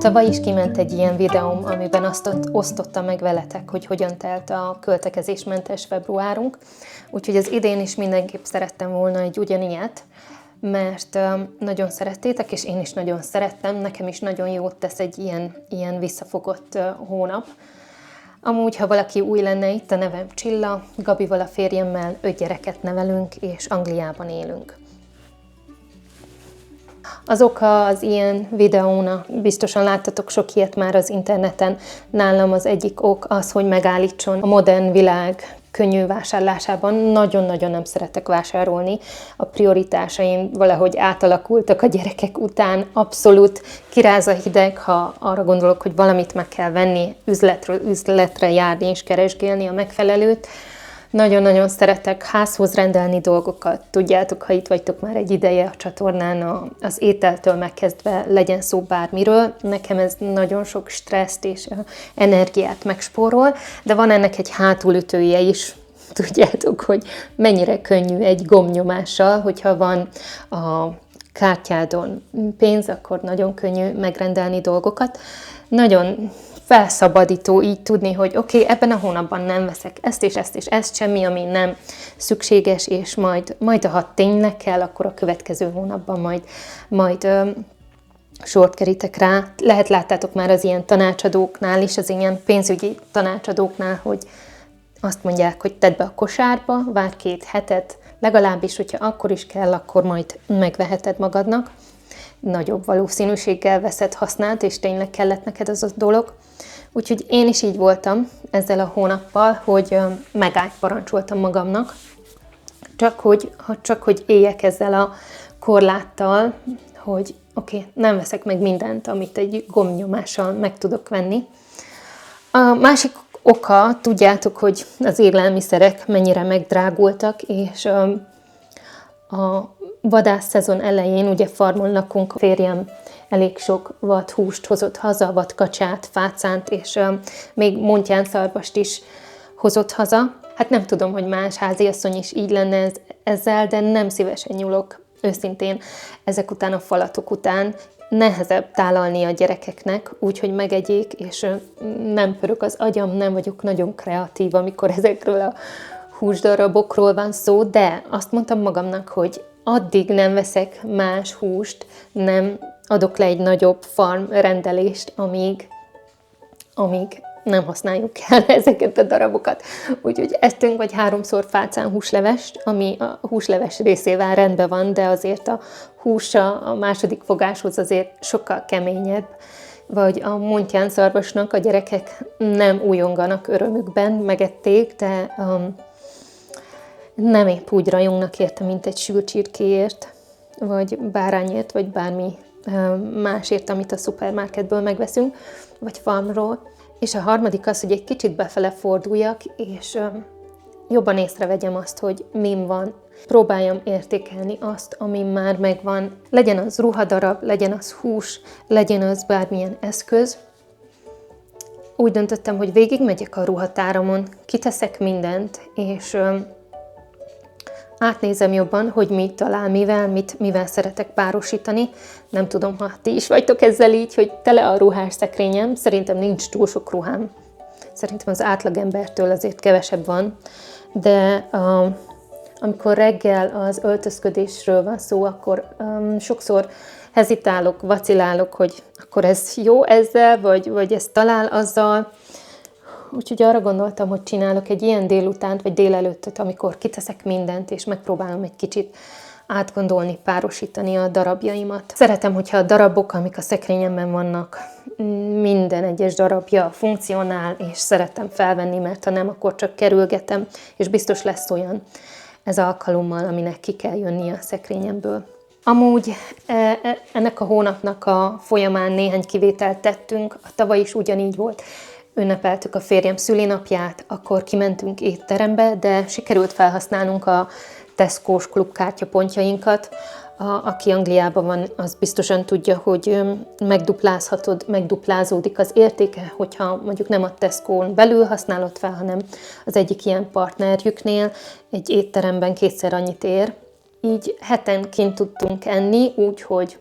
tavaly is kiment egy ilyen videóm, amiben azt osztottam meg veletek, hogy hogyan telt a költekezésmentes februárunk. Úgyhogy az idén is mindenképp szerettem volna egy ugyanilyet, mert nagyon szerettétek, és én is nagyon szerettem. Nekem is nagyon jót tesz egy ilyen visszafogott hónap. Amúgy, ha valaki új lenne itt, a nevem Csilla, Gabival, a férjemmel 5 gyereket nevelünk, és Angliában élünk. Az oka az ilyen videónak, biztosan láttatok sok ilyet már az interneten, nálam az egyik ok az, hogy megállítson a modern világ könnyű vásárlásában. Nagyon-nagyon nem szeretek vásárolni. A prioritásaim valahogy átalakultak a gyerekek után. Abszolút kiráz a hideg, ha arra gondolok, hogy valamit meg kell venni, üzletről üzletre járni és keresgélni a megfelelőt. Nagyon-nagyon szeretek házhoz rendelni dolgokat. Tudjátok, ha itt vagytok már egy ideje a csatornán, az ételtől megkezdve legyen szó bármiről. Nekem ez nagyon sok stresszt és energiát megspórol, de van ennek egy hátulütője is. Tudjátok, hogy mennyire könnyű egy gombnyomással, hogyha van a kártyádon pénz, akkor nagyon könnyű megrendelni dolgokat. Nagyon felszabadító így tudni, hogy oké, ebben a hónapban nem veszek ezt és ezt és ezt, semmi, ami nem szükséges, és majd ha tényleg kell, akkor a következő hónapban majd sort kerítek rá. Láttátok már az ilyen tanácsadóknál is, az ilyen pénzügyi tanácsadóknál, hogy azt mondják, hogy tedd be a kosárba, várj 2 hetet, legalábbis, hogyha akkor is kell, akkor majd megveheted magadnak. Nagyobb valószínűséggel veszed használt, és tényleg kellett neked az a dolog. Úgyhogy én is így voltam ezzel a hónappal, hogy megállt parancsoltam magamnak, csak hogy éljek ezzel a korláttal, hogy oké, nem veszek meg mindent, amit egy gombnyomással meg tudok venni. A másik oka, tudjátok, hogy az élelmiszerek mennyire megdrágultak, és a vadász szezon elején, ugye farmon lakunk, a férjem elég sok vadhúst hozott haza, vadkacsát, fácánt, és még montjánszarvast is hozott haza. Hát nem tudom, hogy más háziasszony is így lenne ezzel, de nem szívesen nyúlok őszintén ezek után a falatok után. Nehezebb tálalni a gyerekeknek, úgyhogy megegyék, és nem pörög az agyam, nem vagyok nagyon kreatív, amikor ezekről a húsdarabokról van szó, de azt mondtam magamnak, hogy addig nem veszek más húst, nem adok le egy nagyobb farm rendelést, amíg nem használjuk el ezeket a darabokat. Úgyhogy ettünk vagy 3-szor fácán húslevest, ami a húsleves részével rendben van, de azért a húsa a második fogáshoz azért sokkal keményebb, vagy a montjánszarvasnak a gyerekek nem újonganak örömükben, megették, de nem épp úgy rajongnak érte, mint egy sült csirkéért, vagy bárányért, vagy bármi másért, amit a szupermarketből megveszünk, vagy farmról. És a harmadik az, hogy egy kicsit befele forduljak, és jobban észrevegyem azt, hogy min van. Próbáljam értékelni azt, ami már megvan. Legyen az ruhadarab, legyen az hús, legyen az bármilyen eszköz. Úgy döntöttem, hogy végigmegyek a ruhatáramon, kiteszek mindent, és átnézem jobban, hogy mit talál mivel szeretek párosítani. Nem tudom, ha ti is vagytok ezzel így, hogy tele a ruhás szekrényem. Szerintem nincs túl sok ruhám. Szerintem az átlagembertől azért kevesebb van. De amikor reggel az öltözködésről van szó, akkor sokszor hezitálok, vacilálok, hogy akkor ez jó ezzel, vagy ez talál azzal. Úgyhogy arra gondoltam, hogy csinálok egy ilyen délutánt, vagy délelőttöt, amikor kiteszek mindent, és megpróbálom egy kicsit átgondolni, párosítani a darabjaimat. Szeretem, hogyha a darabok, amik a szekrényemben vannak, minden egyes darabja funkcionál, és szeretem felvenni, mert ha nem, akkor csak kerülgetem, és biztos lesz olyan ez alkalommal, aminek ki kell jönnie a szekrényemből. Amúgy ennek a hónapnak a folyamán néhány kivételt tettünk, a tavaly is ugyanígy volt. Ünnepeltük a férjem szülinapját, akkor kimentünk étterembe, de sikerült felhasználnunk a Tesco-s klubkártyapontjainkat. Aki Angliában van, az biztosan tudja, hogy megduplázódik az értéke, hogyha mondjuk nem a Tesco-n belül használod fel, hanem az egyik ilyen partnerjüknél egy étteremben 2-szer annyit ér. Így heten kint tudtunk enni, úgyhogy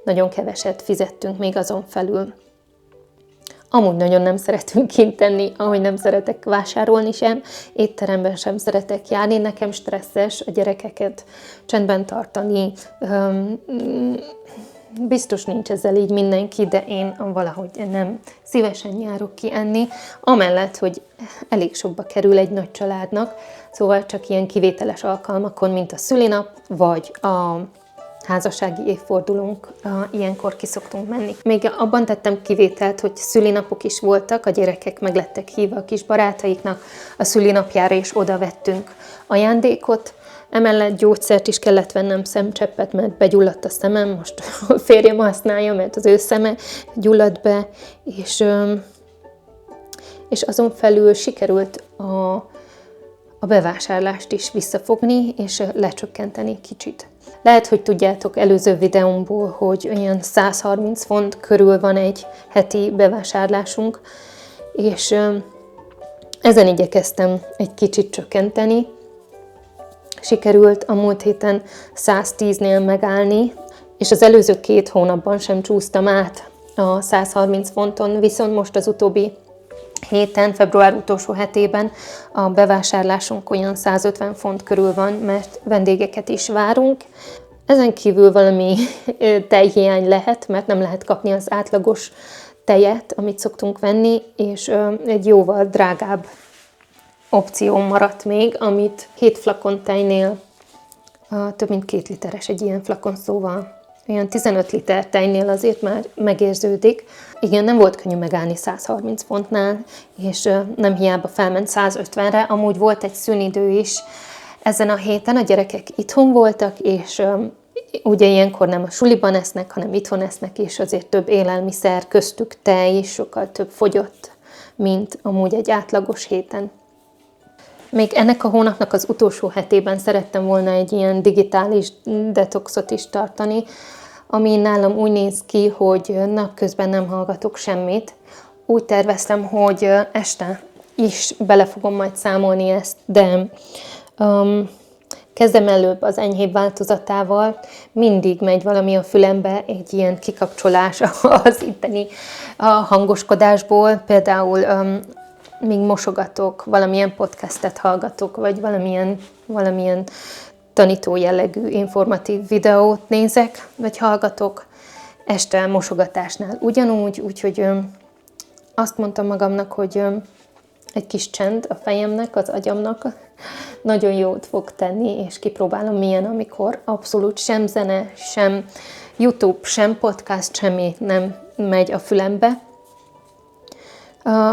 nagyon keveset fizettünk még azon felül. Amúgy nagyon nem szeretünk kint tenni, ahogy nem szeretek vásárolni sem, étteremben sem szeretek járni, nekem stresszes a gyerekeket csendben tartani. Biztos nincs ezzel így mindenki, de én valahogy nem szívesen járok ki enni, amellett, hogy elég sokba kerül egy nagy családnak, szóval csak ilyen kivételes alkalmakon, mint a szülinap, vagy a házassági évfordulónk, ilyenkor ki szoktunk menni. Még abban tettem kivételt, hogy szülinapok is voltak, a gyerekek meg lettek hívva a kis barátaiknak, a szülinapjára is oda vettünk ajándékot, emellett gyógyszert is kellett vennem, szemcseppet, mert begyulladt a szemem, most a férjem használja, mert az ő szeme gyulladt be, és azon felül sikerült a bevásárlást is visszafogni, és lecsökkenteni kicsit. Lehet, hogy tudjátok előző videómból, hogy olyan 130 font körül van egy heti bevásárlásunk, és ezen igyekeztem egy kicsit csökkenteni. Sikerült a múlt héten 110-nél megállni, és az előző 2 hónapban sem csúsztam át a 130 fonton, viszont most az utóbbi héten, február utolsó hetében a bevásárlásunk olyan 150 font körül van, mert vendégeket is várunk. Ezen kívül valami tejhiány lehet, mert nem lehet kapni az átlagos tejet, amit szoktunk venni, és egy jóval drágább opció maradt még, amit 7 flakon tejnél több mint 2 literes egy ilyen flakon, szóval olyan 15 liter tejnél azért már megérződik. Igen, nem volt könnyű megállni 130 fontnál, és nem hiába felment 150-re, amúgy volt egy szünidő is ezen a héten, a gyerekek itthon voltak, és ugye ilyenkor nem a suliban esznek, hanem itthon esznek, és azért több élelmiszer, köztük tej is sokkal több fogyott, mint amúgy egy átlagos héten. Még ennek a hónapnak az utolsó hetében szerettem volna egy ilyen digitális detoxot is tartani, ami nálam úgy néz ki, hogy napközben nem hallgatok semmit. Úgy terveztem, hogy este is bele fogom majd számolni ezt, de kezdem előbb az enyhébb változatával. Mindig megy valami a fülembe, egy ilyen kikapcsolás az itteni hangoskodásból. Például míg mosogatok, valamilyen podcastet hallgatok, vagy valamilyen tanító jellegű, informatív videót nézek, vagy hallgatok, este mosogatásnál ugyanúgy, úgyhogy azt mondtam magamnak, hogy egy kis csend a fejemnek, az agyamnak nagyon jót fog tenni, és kipróbálom milyen, amikor abszolút sem zene, sem YouTube, sem podcast, semmi nem megy a fülembe.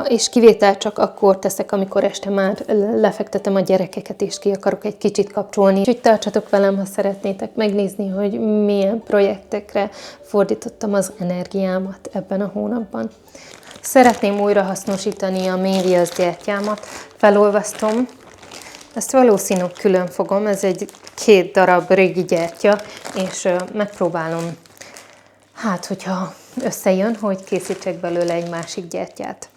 És kivétel csak akkor teszek, amikor este már lefektetem a gyerekeket, és ki akarok egy kicsit kapcsolni. Úgyhogy tartsatok velem, ha szeretnétek megnézni, hogy milyen projektekre fordítottam az energiámat ebben a hónapban. Szeretném újra hasznosítani a méviasz gyertyámat. Felolvasztom. Ezt valószínű külön fogom, ez egy 2 darab régi gyertya, és megpróbálom, hát hogyha összejön, hogy készítsek belőle egy másik gyertyát.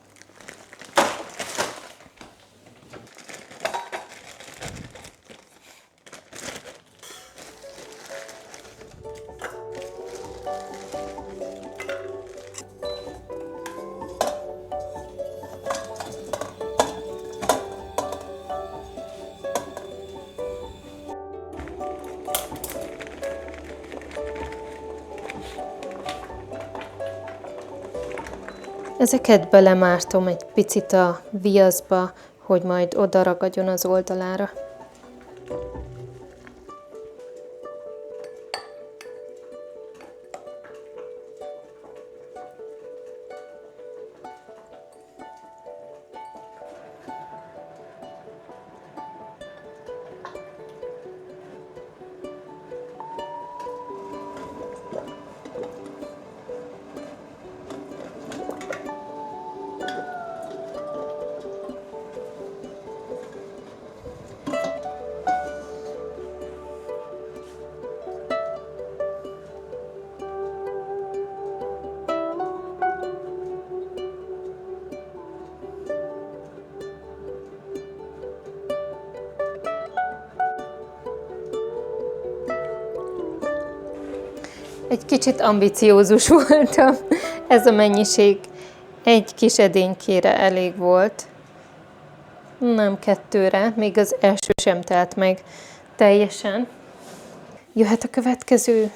Ezeket belemártom egy picit a viaszba, hogy majd oda ragadjon az oldalára. Egy kicsit ambiciózus voltam, ez a mennyiség Egy kis edénykére elég volt, nem 2-re, még az első sem telt meg teljesen. Jöhet a következő.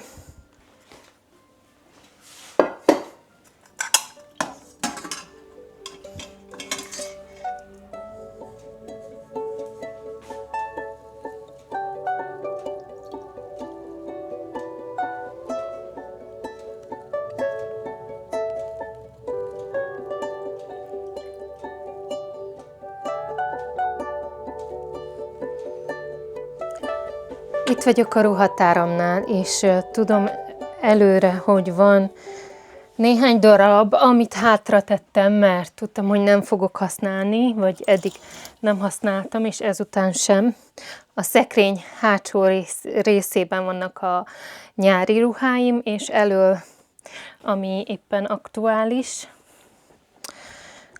Itt vagyok a ruhatáramnál, és tudom előre, hogy van néhány darab, amit hátra tettem, mert tudtam, hogy nem fogok használni, vagy eddig nem használtam, és ezután sem. A szekrény hátsó részében vannak a nyári ruháim, és elől, ami éppen aktuális.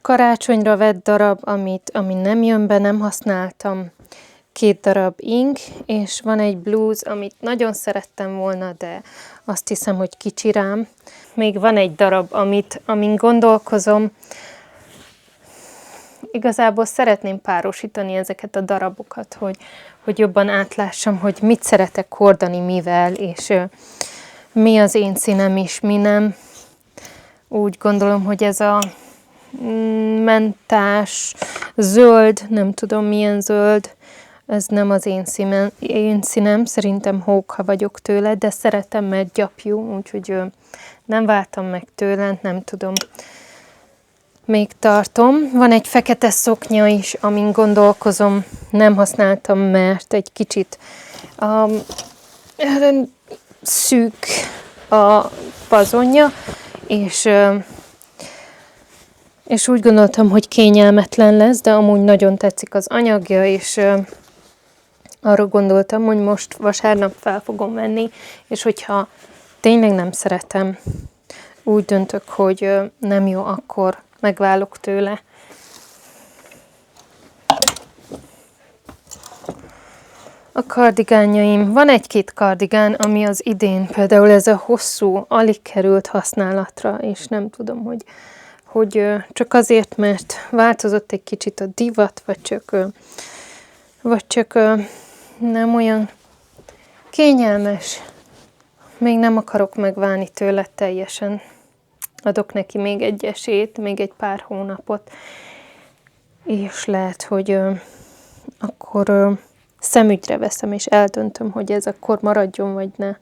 Karácsonyra vett darab, ami nem jön be, nem használtam. 2 darab ing, és van egy blúz, amit nagyon szerettem volna, de azt hiszem, hogy kicsi rám. Még van egy darab, amin gondolkozom. Igazából szeretném párosítani ezeket a darabokat, hogy jobban átlássam, hogy mit szeretek hordani, mivel, és mi az én színem is, mi nem. Úgy gondolom, hogy ez a mentás zöld, nem tudom milyen zöld, ez nem az én színem, szerintem hóka vagyok tőle, de szeretem, mert gyapjú, úgyhogy nem váltam meg tőle, nem tudom. Még tartom. Van egy fekete szoknya is, amin gondolkozom, nem használtam, mert egy kicsit szűk a pazonja, és úgy gondoltam, hogy kényelmetlen lesz, de amúgy nagyon tetszik az anyagja, és arra gondoltam, hogy most vasárnap fel fogom venni, és hogyha tényleg nem szeretem, úgy döntök, hogy nem jó, akkor megválok tőle. A kardigánjaim. Van egy-két kardigán, ami az idén, például ez a hosszú, alig került használatra, és nem tudom, hogy csak azért, mert változott egy kicsit a divat, vagy csak nem olyan kényelmes. Még nem akarok megválni tőle teljesen. Adok neki még egy esélyt, még egy pár hónapot, és lehet, hogy akkor szemügyre veszem, és eldöntöm, hogy ez akkor maradjon, vagy ne.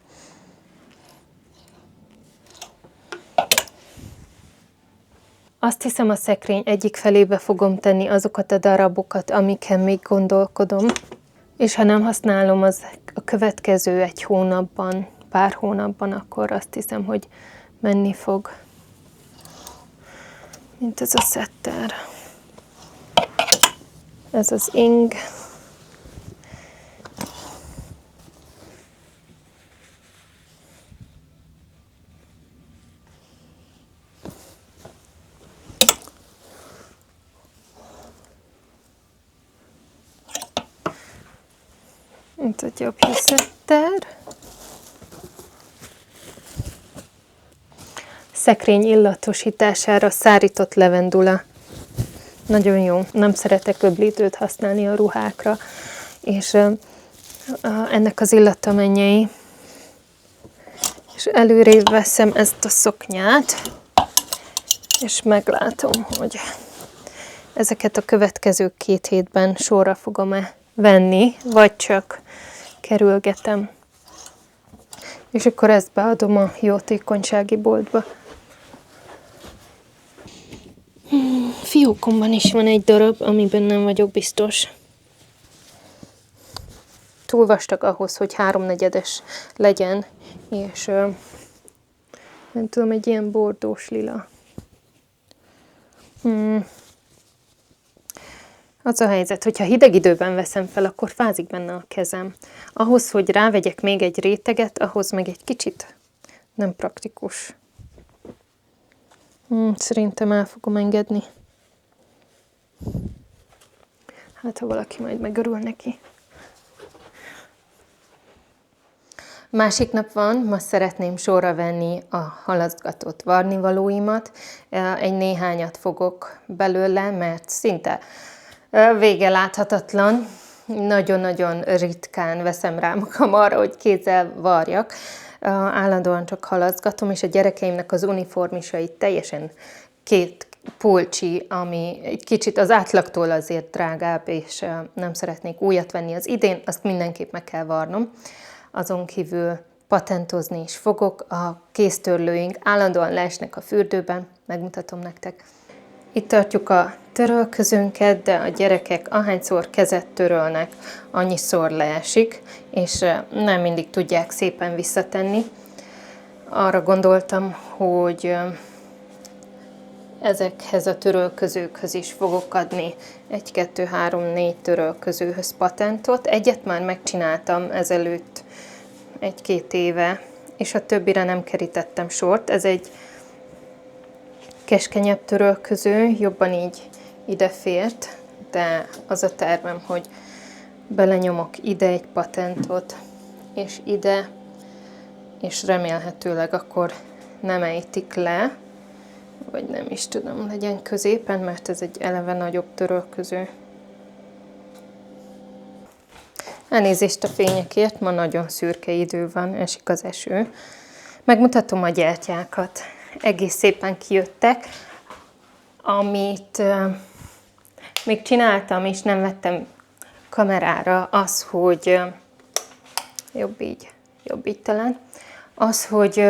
Azt hiszem, a szekrény egyik felébe fogom tenni azokat a darabokat, amiken még gondolkodom, és ha nem használom a következő egy hónapban, pár hónapban, akkor azt hiszem, hogy menni fog. Mint ez a szetter. Ez az ing. Itt a gyapjú szetter. Szekrény illatosítására szárított levendula. Nagyon jó. Nem szeretek öblítőt használni a ruhákra. És ennek az illata mennyei. És előrébb veszem ezt a szoknyát, és meglátom, hogy ezeket a következő 2 hétben sorra fogom-e venni, vagy csak kerülgetem. És akkor ezt beadom a jótékonysági boltba. Fiókomban is van egy darab, amiben nem vagyok biztos. Túl vastag ahhoz, hogy 3/4 legyen, és nem tudom, egy ilyen bordós lila. Az a helyzet, hogyha hideg időben veszem fel, akkor fázik benne a kezem. Ahhoz, hogy rávegyek még egy réteget, ahhoz meg egy kicsit nem praktikus. Szerintem el fogom engedni. Hát, ha valaki majd megörül neki. Másik nap van, ma szeretném sorra venni a halasztgatott varnivalóimat. Egy néhányat fogok belőle, mert szinte vége láthatatlan. Nagyon-nagyon ritkán veszem rá magam arra, hogy kézzel varjak. Állandóan csak halasztgatom, és a gyerekeimnek az uniformisait teljesen két pulcsi, ami egy kicsit az átlagtól azért drágább, és nem szeretnék újat venni az idén, azt mindenképp meg kell varnom. Azon kívül patentozni is fogok, a kéztörlőink állandóan leesnek a fürdőben, megmutatom nektek. Itt tartjuk a törölközőnket, de a gyerekek ahányszor kezet törölnek, annyiszor leesik, és nem mindig tudják szépen visszatenni. Arra gondoltam, hogy ezekhez a törölközőkhöz is fogok adni 1, 2, 3, 4 törölközőhöz patentot. Egyet már megcsináltam ezelőtt 1-2 éve, és a többire nem kerítettem sort. Ez egy keskenyebb törölköző, jobban így ide fért, de az a tervem, hogy belenyomok ide egy patentot, és ide, és remélhetőleg akkor nem ejtik le, vagy nem is tudom, legyen középen, mert ez egy eleve nagyobb törölköző. Elnézést a fényekért, ma nagyon szürke idő van, esik az eső. Megmutatom a gyertyákat. Egész szépen kijöttek. Amit még csináltam, és nem vettem kamerára, az, hogy jobb így talán, az, hogy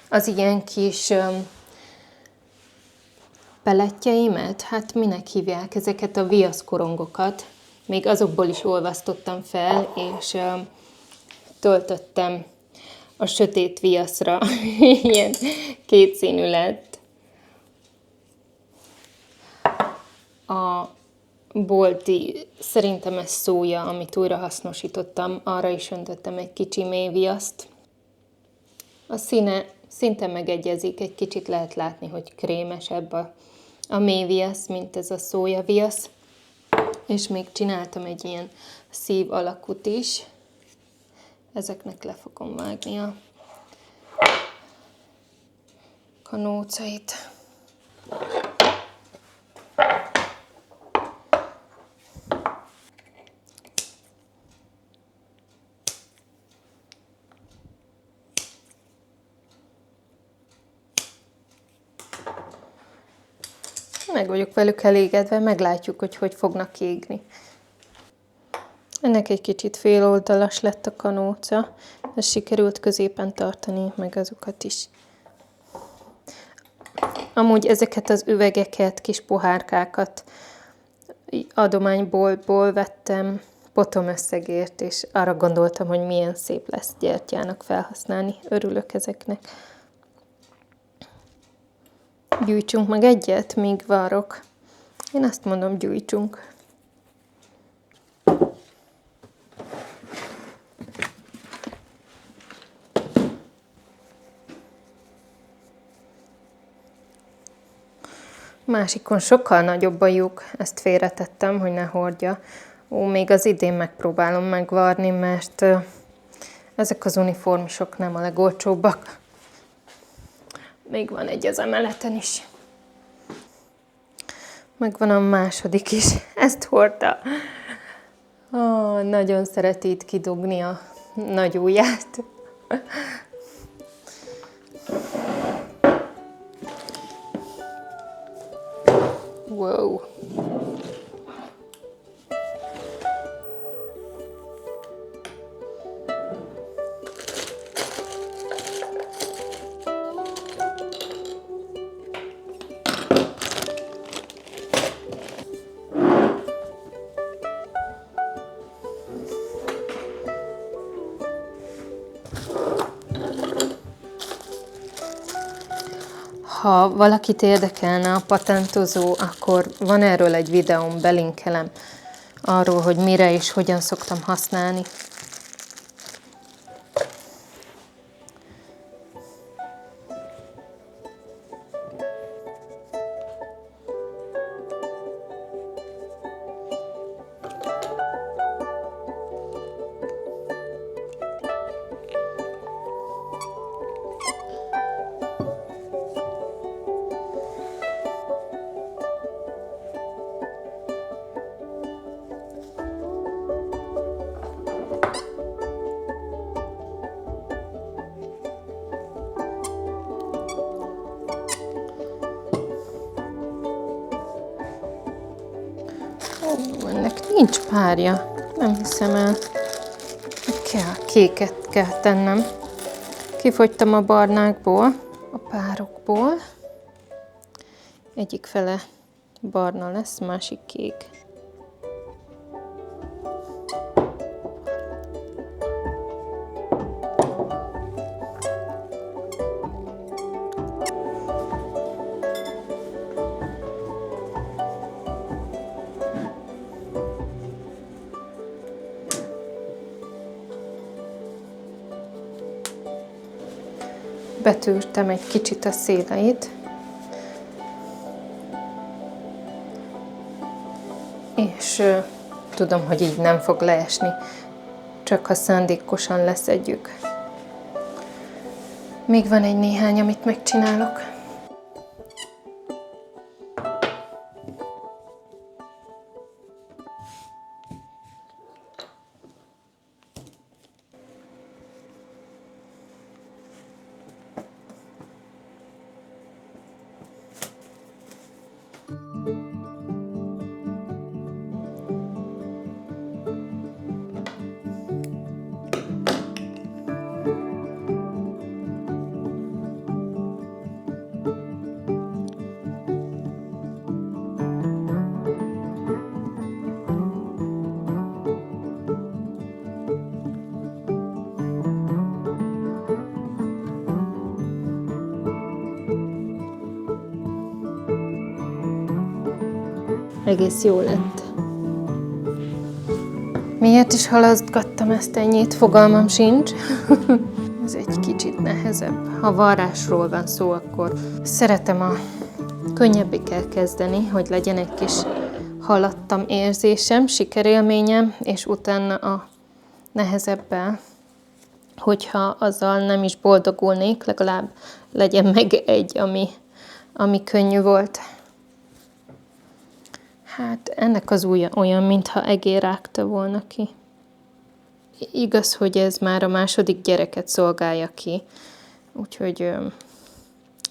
az ilyen kis pelletjeimet, hát minek hívják ezeket a viaszkorongokat, még azokból is olvasztottam fel, és töltöttem a sötét viaszra. Ilyen kétszínű lett. A bolti, szerintem ez szója, amit újra hasznosítottam, arra is öntöttem egy kicsi mély viaszt. A színe szinte megegyezik, egy kicsit lehet látni, hogy krémesebb a mély viasz, mint ez a szója viasz. És még csináltam egy ilyen szív alakút is. Ezeknek le fogom vágni a kanócait. Meg vagyok velük elégedve, meglátjuk, hogy hogy fognak égni. Ennek egy kicsit féloldalas lett a kanóca, ezt sikerült középen tartani, meg azokat is. Amúgy ezeket az üvegeket, kis pohárkákat adományboltból vettem potomösszegért, és arra gondoltam, hogy milyen szép lesz gyertyának felhasználni. Örülök ezeknek. Gyújtsunk meg egyet, míg várok. Én azt mondom, gyújtsunk. Másikon sokkal nagyobb a lyuk, ezt félretettem, hogy ne hordja. Még az idén megpróbálom megvarni, mert ezek az uniformisok nem a legolcsóbbak. Még van egy az emeleten is. Megvan a második is. Ezt hordta. Nagyon szereti itt kidugni a nagy ujját. Wow. Ha valakit érdekelne a patentozó, akkor van erről egy videóm, belinkelem arról, hogy mire és hogyan szoktam használni. Ó, ennek nincs párja. Nem hiszem el. Kéket kell tennem. Kifogytam a barnákból, a párokból. Egyik fele barna lesz, másik kék. Betűrtem egy kicsit a széleit, és tudom, hogy így nem fog leesni, csak ha szándékosan leszedjük. Még van egy néhány, amit megcsinálok. Egész jó lett. Miért is halasztgattam ezt ennyit? Fogalmam sincs. Ez egy kicsit nehezebb. Ha varrásról van szó, akkor szeretem a könnyebbé kell kezdeni, hogy legyen egy kis haladtam érzésem, sikerélményem, és utána a nehezebbel, hogyha azzal nem is boldogulnék, legalább legyen meg egy, ami könnyű volt. Hát ennek az ujja olyan, mintha egér rágta volna ki. Igaz, hogy ez már a második gyereket szolgálja ki, úgyhogy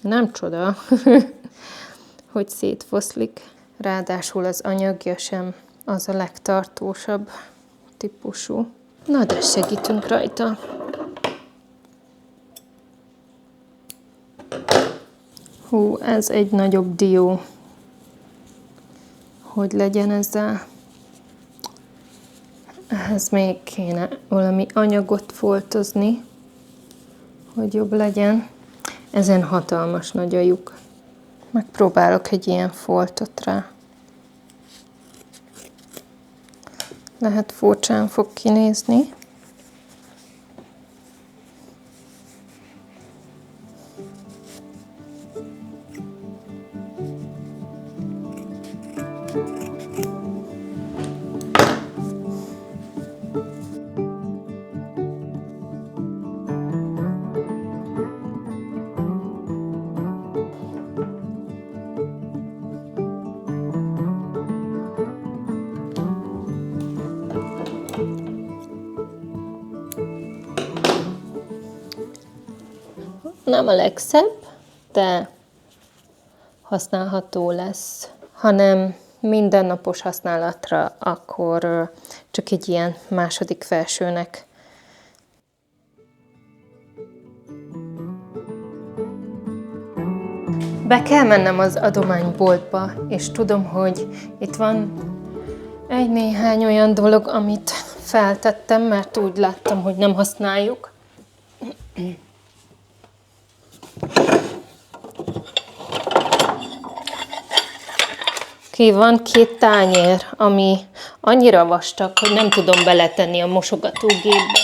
nem csoda, hogy szétfoszlik. Ráadásul az anyagja sem az a legtartósabb típusú. Na de segítünk rajta. Hú, ez egy nagyobb dió. Hogy legyen ezzel. Ehhez még kéne valami anyagot foltozni, hogy jobb legyen. Ezen hatalmas nagy a lyuk. Megpróbálok egy ilyen foltot rá. Lehet furcsán fog kinézni. Nem a legszebb, de használható lesz. Ha nem mindennapos használatra, akkor csak egy ilyen második felsőnek. Be kell mennem az adományboltba, és tudom, hogy itt van egy néhány olyan dolog, amit feltettem, mert úgy láttam, hogy nem használjuk. Van 2 tányér, ami annyira vastag, hogy nem tudom beletenni a mosogatógépbe.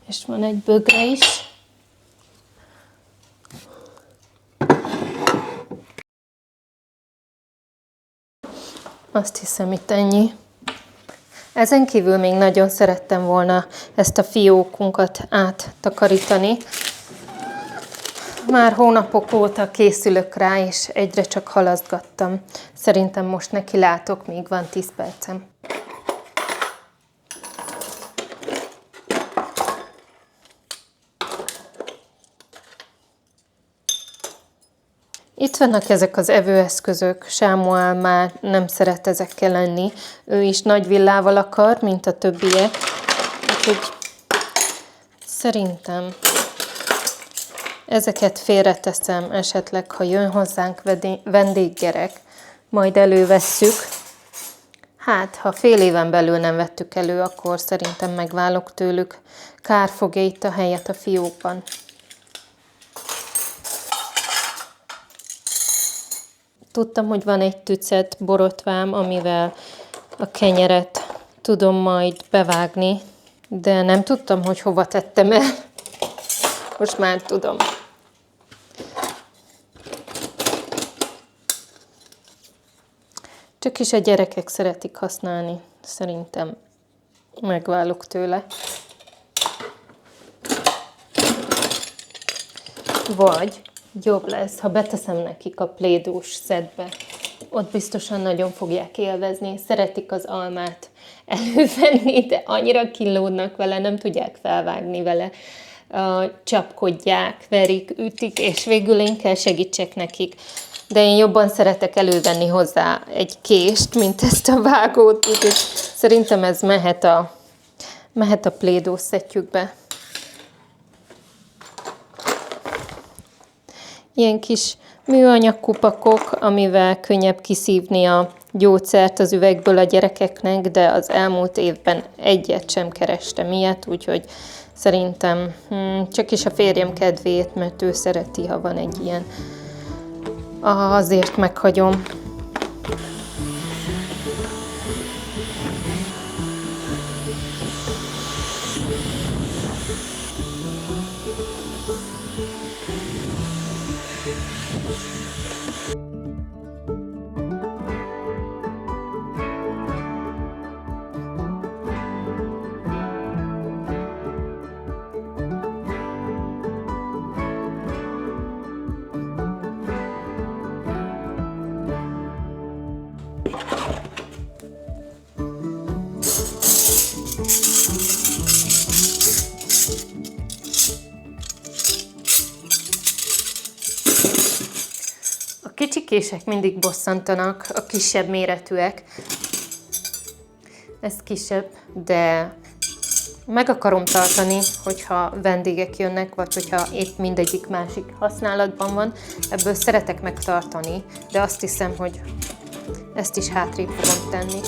És van egy bögre is. Azt hiszem, itt ennyi. Ezen kívül még nagyon szerettem volna ezt a fiókunkat áttakarítani. Már hónapok óta készülök rá, és egyre csak halasztgattam. Szerintem most neki látok, még van 10 percem. Itt vannak ezek az evőeszközök, Sámuel már nem szeret ezekkel lenni. Ő is nagy villával akar, mint a többiek. Úgyhogy szerintem ezeket félreteszem esetleg, ha jön hozzánk vendéggyerek, majd elővesszük. Hát, ha fél éven belül nem vettük elő, akkor szerintem megválok tőlük. Kár fogja itt a helyet a fiókban. Tudtam, hogy van egy tücet borotvám, amivel a kenyeret tudom majd bevágni, de nem tudtam, hogy hova tettem el. Most már tudom. Csak is a gyerekek szeretik használni. Szerintem megválok tőle. Vagy jobb lesz, ha beteszem nekik a Play-Doh-s szedbe. Ott biztosan nagyon fogják élvezni. Szeretik az almát elővenni, de annyira kínlódnak vele, nem tudják felvágni vele. Csapkodják, verik, ütik, és végül én kell segítsek nekik. De én jobban szeretek elővenni hozzá egy kést, mint ezt a vágót, úgyhogy szerintem ez mehet a Play-Doh szettjükbe. Ilyen kis műanyag kupakok, amivel könnyebb kiszívni a gyógyszert az üvegből a gyerekeknek, de az elmúlt évben egyet sem kerestem ilyet, úgyhogy szerintem csak is a férjem kedvéért, mert ő szereti, ha van egy ilyen. Azért meghagyom. A kicsikések mindig bosszantanak, a kisebb méretűek. Ez kisebb, de meg akarom tartani, hogyha vendégek jönnek, vagy hogyha épp mindegyik másik használatban van. Ebből szeretek megtartani, de azt hiszem, hogy ezt is hátrébb fogom tenni.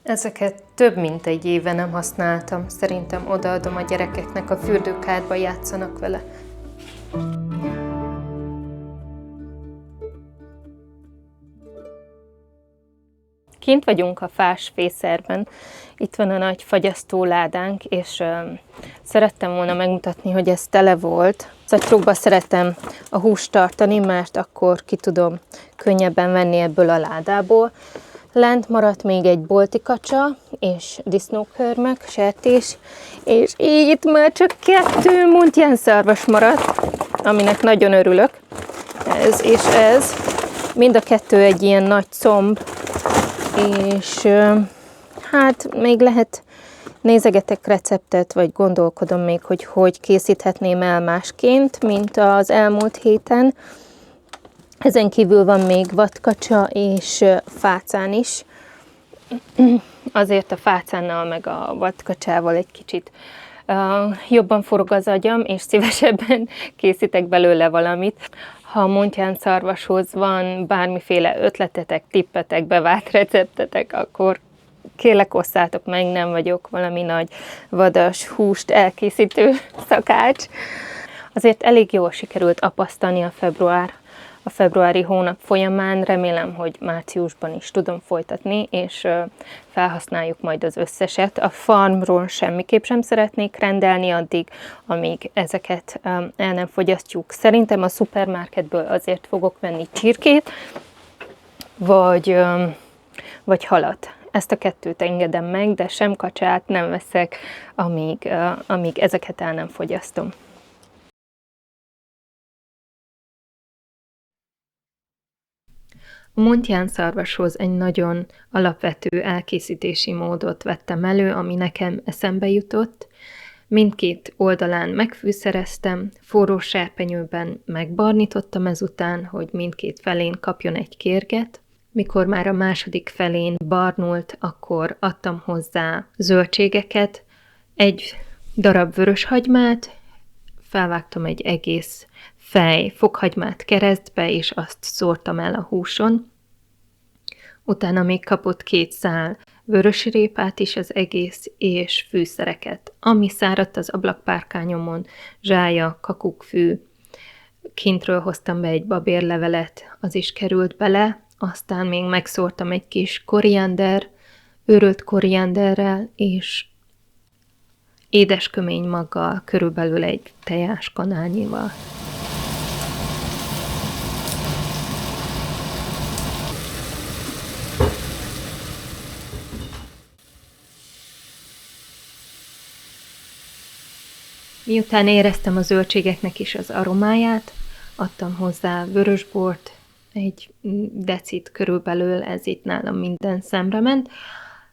Ezeket több mint egy éve nem használtam. Szerintem odaadom a gyerekeknek, a fürdőkádba játszanak vele. Kint vagyunk a fás fészerben. Itt van a nagy fagyasztóládánk, és szerettem volna megmutatni, hogy ez tele volt. Szatyrokba szeretem a húst tartani, mert akkor ki tudom könnyebben venni ebből a ládából. Lent maradt még egy bolti kacsa, és disznókörmök, sertés, és így itt már csak 2 muntjánszarvas maradt, aminek nagyon örülök. Ez és ez. Mind a 2 egy ilyen nagy comb, és hát még lehet nézegetek receptet, vagy gondolkodom még, hogy készíthetném el másként, mint az elmúlt héten. Ezen kívül van még vadkacsa és fácán is. Azért a fácánnal meg a vadkacsával egy kicsit jobban forog az agyam, és szívesebben készítek belőle valamit. Ha a montjánszarvashoz van bármiféle ötletetek, tippetek, bevált receptetek, akkor kérlek osszátok meg, nem vagyok valami nagy vadas húst elkészítő szakács. Azért elég jól sikerült apasztani a februári hónap folyamán, remélem, hogy márciusban is tudom folytatni, és felhasználjuk majd az összeset. A farmról semmiképp sem szeretnék rendelni addig, amíg ezeket el nem fogyasztjuk. Szerintem a szupermarketből azért fogok venni csirkét, vagy halat. Ezt a kettőt engedem meg, de sem kacsát nem veszek, amíg ezeket el nem fogyasztom. A Montján szarvashoz egy nagyon alapvető elkészítési módot vettem elő, ami nekem eszembe jutott. Mindkét oldalán megfűszereztem, forró serpenyőben megbarnítottam ezután, hogy mindkét felén kapjon egy kérget. Mikor már a második felén barnult, akkor adtam hozzá zöldségeket, egy darab vöröshagymát, felvágtam egy egész fej fokhagymát keresztbe, és azt szórtam el a húson. Utána még kapott 2 szál vörösrépát is az egész, és fűszereket. Ami száradt az ablakpárkányomon, zsája, kakukkfű, kintről hoztam be egy babérlevelet, az is került bele, aztán még megszórtam egy kis koriander, őrölt korianderrel, és édesköménymaggal, körülbelül egy tejáskanálnyival. Miután éreztem a zöldségeknek is az aromáját, adtam hozzá vörösbort, egy decit körülbelül, ez itt nálam minden szemre ment.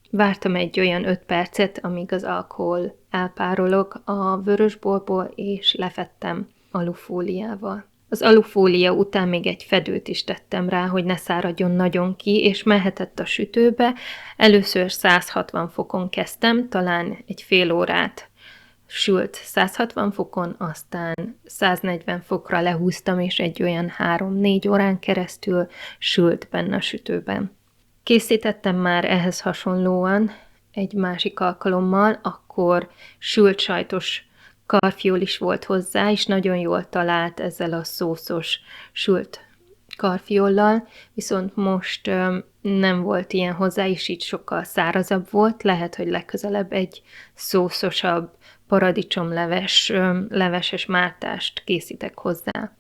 Vártam egy olyan 5 percet, amíg az alkohol elpárolog a vörösborból, és lefettem alufóliával. Az alufólia után még egy fedőt is tettem rá, hogy ne száradjon nagyon ki, és mehetett a sütőbe. Először 160 fokon kezdtem, talán egy fél órát sült 160 fokon, aztán 140 fokra lehúztam, és egy olyan 3-4 órán keresztül sült benne a sütőben. Készítettem már ehhez hasonlóan egy másik alkalommal, akkor sült sajtos karfiol is volt hozzá, és nagyon jól talált ezzel a szószos sült karfiollal, viszont most nem volt ilyen hozzá, és így sokkal szárazabb volt. Lehet, hogy legközelebb egy szószosabb paradicsomleveses mártást készítek hozzá.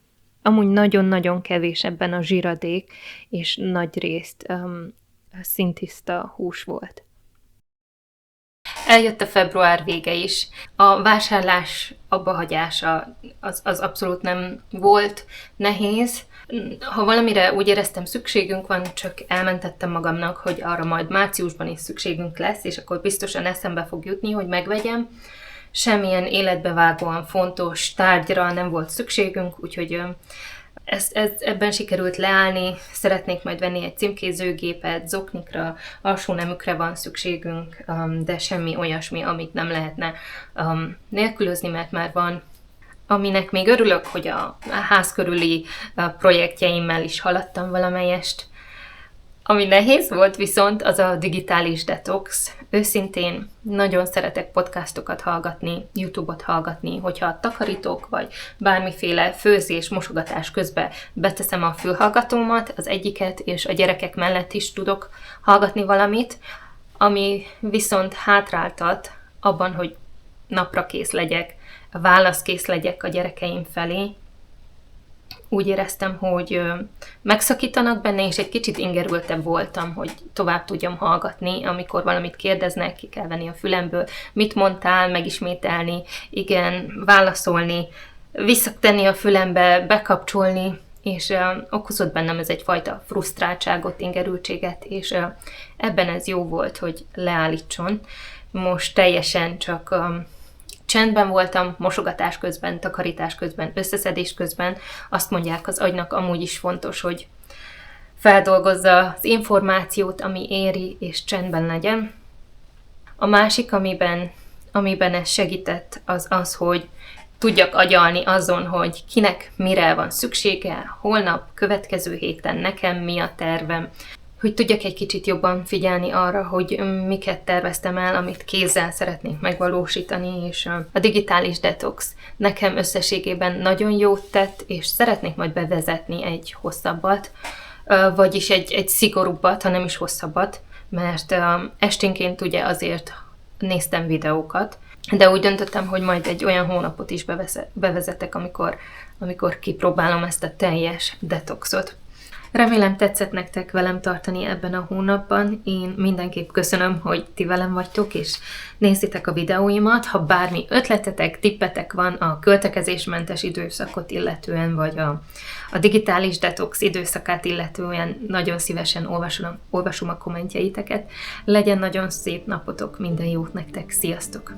Amúgy nagyon-nagyon kevés ebben a zsíradék, és nagyrészt szintiszta hús volt. Eljött a február vége is. A vásárlás abbahagyása az abszolút nem volt nehéz. Ha valamire úgy éreztem szükségünk van, csak elmentettem magamnak, hogy arra majd márciusban is szükségünk lesz, és akkor biztosan eszembe fog jutni, hogy megvegyem. Semmilyen életbevágóan fontos tárgyra nem volt szükségünk, úgyhogy ebben sikerült leállni. Szeretnék majd venni egy címkézőgépet, zoknikra, alsónemükre van szükségünk, de semmi olyasmi, amit nem lehetne nélkülözni, mert már van. Aminek még örülök, hogy a ház körüli projektjeimmel is haladtam valamelyest. Ami nehéz volt viszont, az a digitális detox. Őszintén nagyon szeretek podcastokat hallgatni, YouTube-ot hallgatni, hogyha takarítok, vagy bármiféle főzés, mosogatás közben beteszem a fülhallgatómat, az egyiket, és a gyerekek mellett is tudok hallgatni valamit, ami viszont hátráltat abban, hogy napra kész legyek, válaszkész legyek a gyerekeim felé. Úgy éreztem, hogy megszakítanak benne, és egy kicsit ingerültebb voltam, hogy tovább tudjam hallgatni, amikor valamit kérdeznek, ki kell venni a fülemből, mit mondtál, megismételni, igen, válaszolni, visszatenni a fülembe, bekapcsolni, és okozott bennem ez egyfajta frusztráltságot, ingerültséget, és ebben ez jó volt, hogy leállítson. Most teljesen csak csendben voltam, mosogatás közben, takarítás közben, összeszedés közben. Azt mondják, az agynak amúgy is fontos, hogy feldolgozza az információt, ami éri, és csendben legyen. A másik, amiben ez segített, az az, hogy tudjak agyalni azon, hogy kinek mire van szüksége, holnap, következő héten nekem mi a tervem, hogy tudjak egy kicsit jobban figyelni arra, hogy miket terveztem el, amit kézzel szeretnék megvalósítani, és a digitális detox nekem összességében nagyon jót tett, és szeretnék majd bevezetni egy hosszabbat, vagyis egy szigorúbbat, ha nem is hosszabbat, mert esténként ugye azért néztem videókat, de úgy döntöttem, hogy majd egy olyan hónapot is bevezetek, amikor kipróbálom ezt a teljes detoxot. Remélem tetszett nektek velem tartani ebben a hónapban. Én mindenképp köszönöm, hogy ti velem vagytok, és nézitek a videóimat. Ha bármi ötletetek, tippetek van a költekezésmentes időszakot illetően, vagy a digitális detox időszakát illetően, nagyon szívesen olvasom a kommentjeiteket. Legyen nagyon szép napotok, minden jót nektek, sziasztok!